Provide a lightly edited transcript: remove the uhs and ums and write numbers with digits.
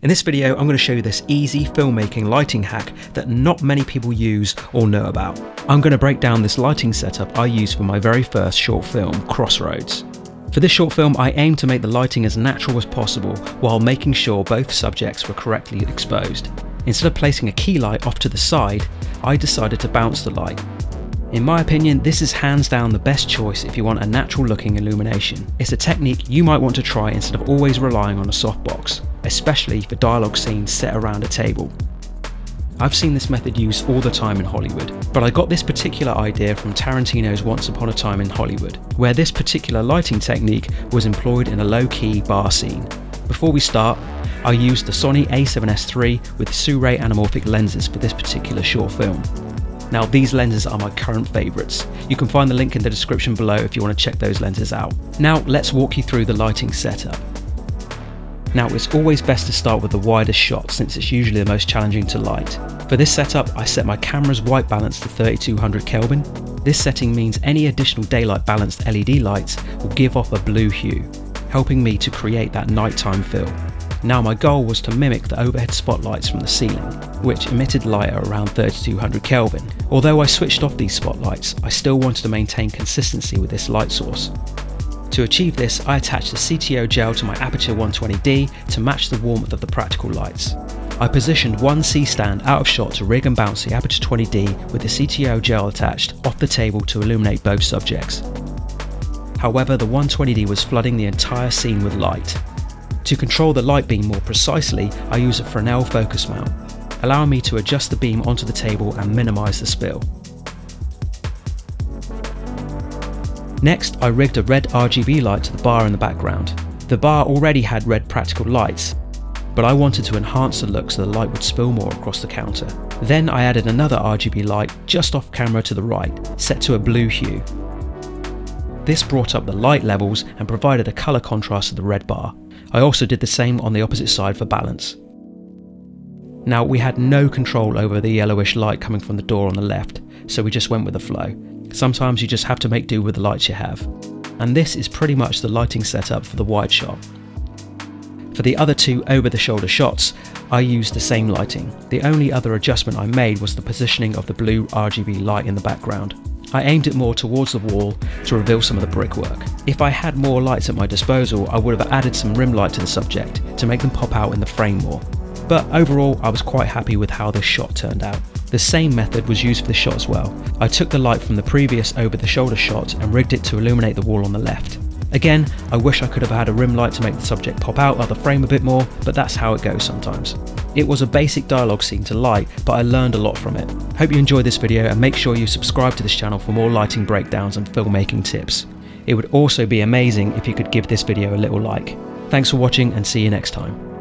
In this video, I'm going to show you this easy filmmaking lighting hack that not many people use or know about. I'm going to break down this lighting setup I used for my very first short film, Crossroads. For this short film, I aimed to make the lighting as natural as possible while making sure both subjects were correctly exposed. Instead of placing a key light off to the side, I decided to bounce the light. In my opinion, this is hands down the best choice if you want a natural looking illumination. It's a technique you might want to try instead of always relying on a softbox, especially for dialogue scenes set around a table. I've seen this method used all the time in Hollywood, but I got this particular idea from Tarantino's Once Upon a Time in Hollywood, where this particular lighting technique was employed in a low-key bar scene. Before we start, I used the Sony a7S III with Sirui anamorphic lenses for this particular short film. Now these lenses are my current favourites. You can find the link in the description below if you want to check those lenses out. Now let's walk you through the lighting setup. Now it's always best to start with the widest shot since it's usually the most challenging to light. For this setup I set my camera's white balance to 3200 Kelvin. This setting means any additional daylight balanced LED lights will give off a blue hue, helping me to create that nighttime feel. Now my goal was to mimic the overhead spotlights from the ceiling, which emitted light at around 3200 Kelvin. Although I switched off these spotlights, I still wanted to maintain consistency with this light source. To achieve this, I attached the CTO gel to my Aperture 120D to match the warmth of the practical lights. I positioned one C-stand out of shot to rig and bounce the Aperture 20D with the CTO gel attached off the table to illuminate both subjects. However, the 120D was flooding the entire scene with light. To control the light beam more precisely, I use a Fresnel focus mount, allowing me to adjust the beam onto the table and minimise the spill. Next, I rigged a red RGB light to the bar in the background. The bar already had red practical lights, but I wanted to enhance the look so the light would spill more across the counter. Then I added another RGB light just off camera to the right, set to a blue hue. This brought up the light levels and provided a colour contrast to the red bar. I also did the same on the opposite side for balance. Now we had no control over the yellowish light coming from the door on the left, so we just went with the flow. Sometimes you just have to make do with the lights you have. And this is pretty much the lighting setup for the wide shot. For the other two over-the-shoulder shots, I used the same lighting. The only other adjustment I made was the positioning of the blue RGB light in the background. I aimed it more towards the wall to reveal some of the brickwork. If I had more lights at my disposal, I would have added some rim light to the subject to make them pop out in the frame more. But overall, I was quite happy with how this shot turned out. The same method was used for the shot as well. I took the light from the previous over-the-shoulder shot and rigged it to illuminate the wall on the left. Again, I wish I could have had a rim light to make the subject pop out of the frame a bit more, but that's how it goes sometimes. It was a basic dialogue scene to light, but I learned a lot from it. Hope you enjoyed this video and make sure you subscribe to this channel for more lighting breakdowns and filmmaking tips. It would also be amazing if you could give this video a little like. Thanks for watching and see you next time.